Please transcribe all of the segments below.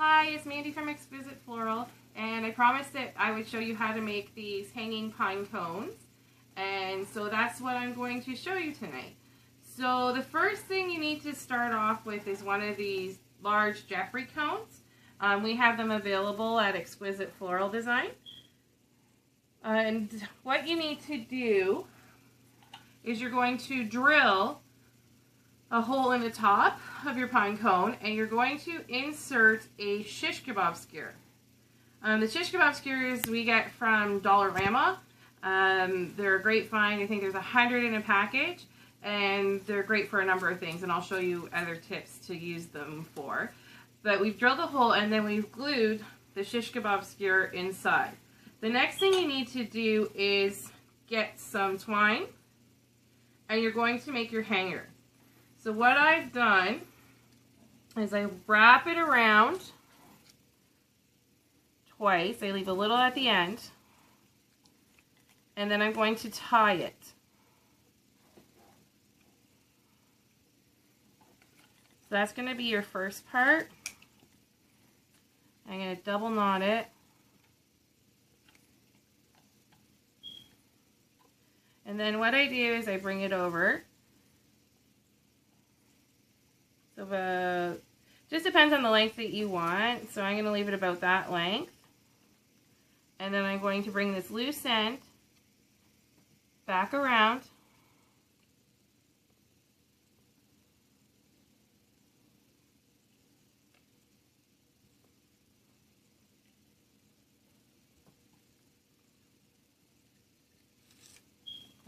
Hi, it's Mandy from XQZT Floral, and I promised that I would show you how to make these hanging pine cones, and so that's what I'm going to show you tonight. So the first thing you need to start off with is one of these large Jeffrey cones. We have them available at XQZT Floral Design. And what you need to do is you're going to drill a hole in the top of your pine cone, and you're going to insert a shish kebab skewer. The shish kebab skewers we get from Dollarama. They're a great find. I think there's 100 in a package, and they're great for a number of things, and I'll show you other tips to use them for. But we've drilled a hole, and then we've glued the shish kebab skewer inside. The next thing you need to do is get some twine, and you're going to make your hanger. So what I've done is I wrap it around twice. I leave a little at the end, and then I'm going to tie it. So that's going to be your first part. I'm going to double knot it. And then what I do is I bring it over. So just depends on the length that you want. So I'm going to leave it about that length. And then I'm going to bring this loose end back around.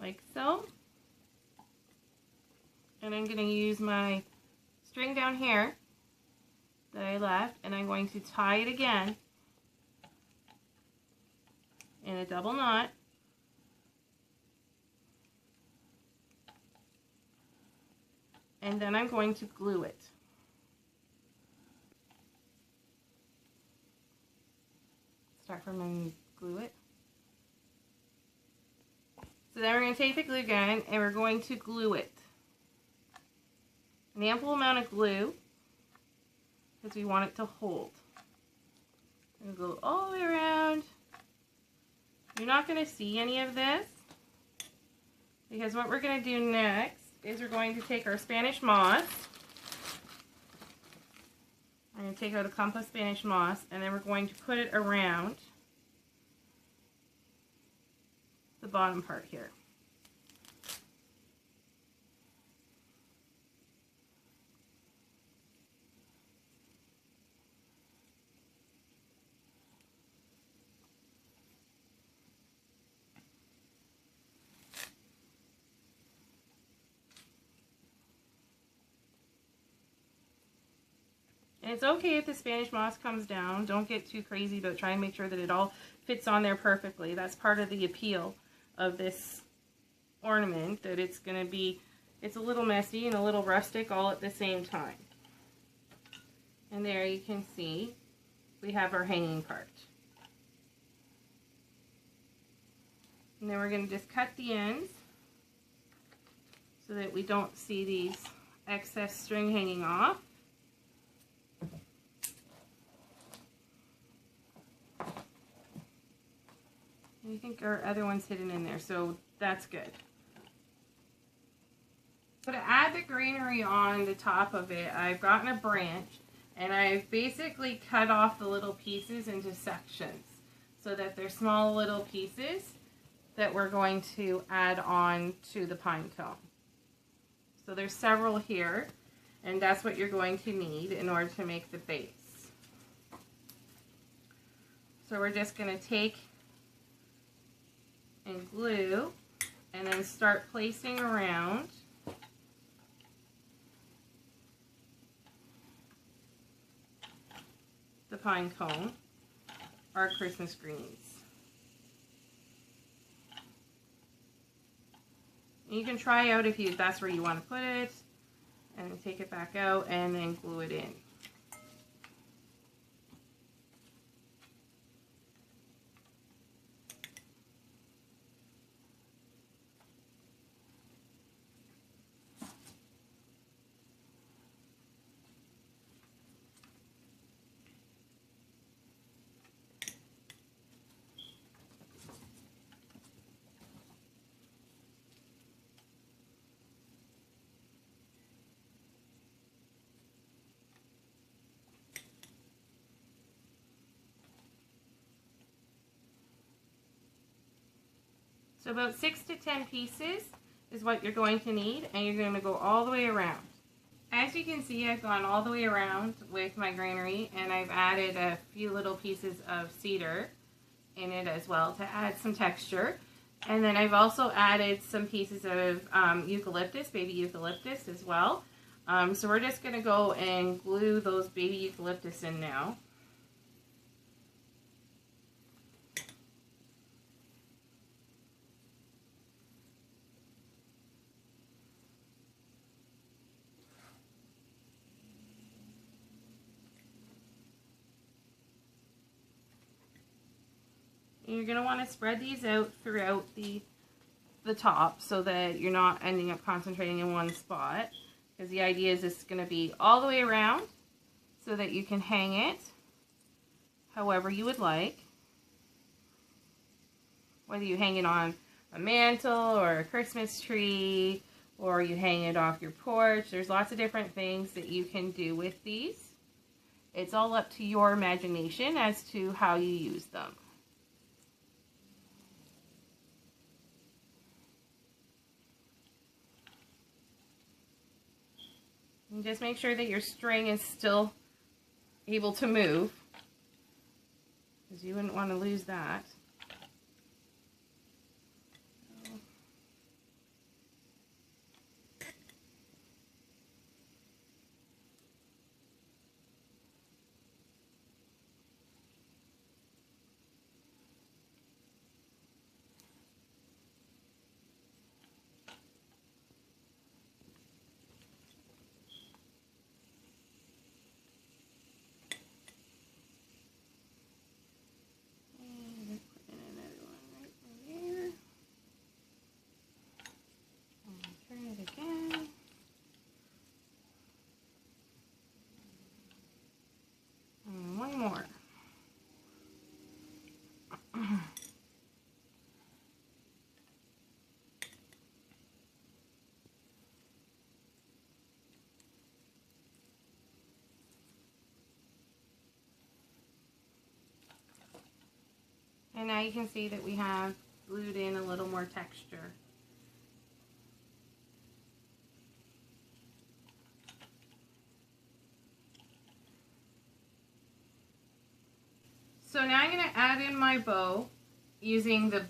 Like so. And I'm going to use my string down here that I left, and I'm going to tie it again in a double knot. And then I'm going to glue it. Start from and glue it. So then we're going to take the glue gun and we're going to glue it. An ample amount of glue because we want it to hold. I'm going to go all the way around. You're not going to see any of this because what we're going to do next is we're going to take our Spanish moss. I'm going to take out a clump of Spanish moss, and then we're going to put it around the bottom part here. And it's okay if the Spanish moss comes down. Don't get too crazy, but try and make sure that it all fits on there perfectly. That's part of the appeal of this ornament, that it's going to be, it's a little messy and a little rustic all at the same time. And there you can see we have our hanging part. And then we're going to just cut the ends so that we don't see these excess string hanging off. I think our other one's hidden in there, so that's good. So to add the greenery on the top of it, I've gotten a branch and I've basically cut off the little pieces into sections so that they're small little pieces that we're going to add on to the pine cone. So there's several here, and that's what you're going to need in order to make the base. So we're just going to take and glue, and then start placing around the pine cone our Christmas greens. And you can try out if that's where you want to put it, and then take it back out and then glue it in. So about 6 to 10 pieces is what you're going to need, and you're going to go all the way around. As you can see, I've gone all the way around with my granary, and I've added a few little pieces of cedar in it as well to add some texture. And then I've also added some pieces of eucalyptus, baby eucalyptus as well. So we're just going to go and glue those baby eucalyptus in now. And you're going to want to spread these out throughout the top so that you're not ending up concentrating in one spot. Because the idea is it's going to be all the way around so that you can hang it however you would like. Whether you hang it on a mantle or a Christmas tree, or you hang it off your porch. There's lots of different things that you can do with these. It's all up to your imagination as to how you use them. And just make sure that your string is still able to move, because you wouldn't want to lose that. And now you can see that we have glued in a little more texture. So now I'm going to add in my bow using the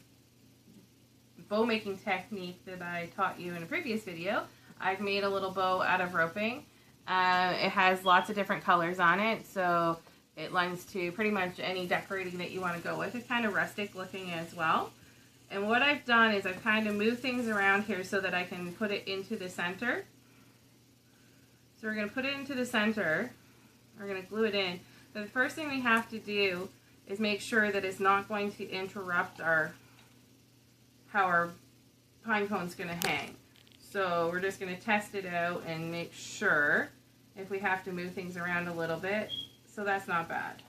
bow making technique that I taught you in a previous video. I've made a little bow out of roping. It has lots of different colors on it, so it lends to pretty much any decorating that you want to go with. It's kind of rustic looking as well. And what I've done is I've kind of moved things around here so that I can put it into the center. So we're going to put it into the center. We're going to glue it in. But the first thing we have to do is make sure that it's not going to interrupt how our pine cone's going to hang. So we're just going to test it out and make sure if we have to move things around a little bit. So that's not bad.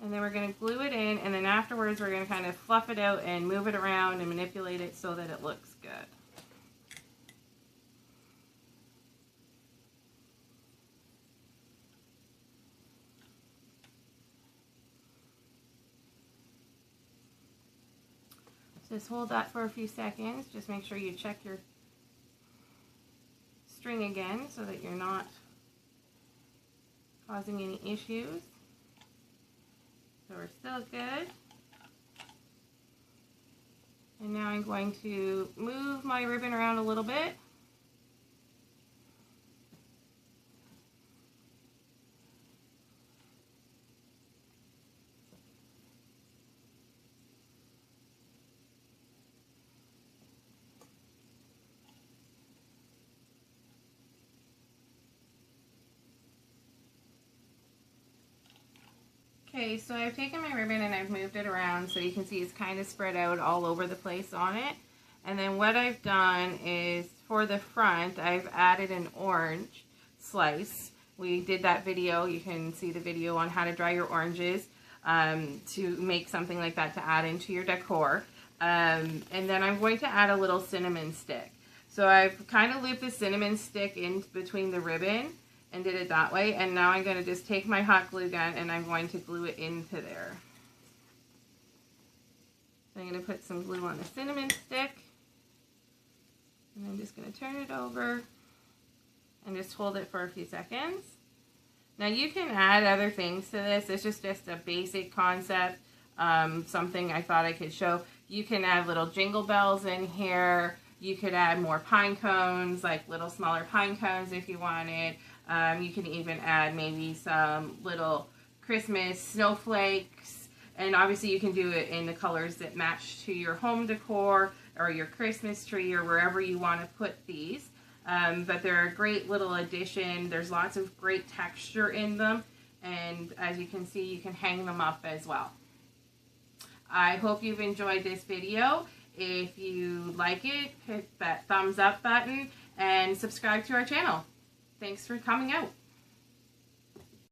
And then we're going to glue it in, and then afterwards we're going to kind of fluff it out and move it around and manipulate it so that it looks good. Just hold that for a few seconds. Just make sure you check your string again so that you're not causing any issues. So we're still good. And now I'm going to move my ribbon around a little bit. Okay, so I've taken my ribbon and I've moved it around so you can see it's kind of spread out all over the place on it. And then what I've done is for the front, I've added an orange slice. We did that video. You can see the video on how to dry your oranges to make something like that to add into your decor. And then I'm going to add a little cinnamon stick. So I've kind of looped the cinnamon stick in between the ribbon and did it that way, and now I'm going to just take my hot glue gun and I'm going to glue it into there. So I'm going to put some glue on the cinnamon stick. And I'm just going to turn it over and just hold it for a few seconds. Now you can add other things to this. This is just a basic concept, something I thought I could show. You can add little jingle bells in here. You could add more pine cones, like little smaller pine cones if you wanted. You can even add maybe some little Christmas snowflakes. And obviously you can do it in the colors that match to your home decor or your Christmas tree or wherever you want to put these. But they're a great little addition. There's lots of great texture in them. And as you can see, you can hang them up as well. I hope you've enjoyed this video. If you like it, hit that thumbs up button and subscribe to our channel. Thanks for coming out.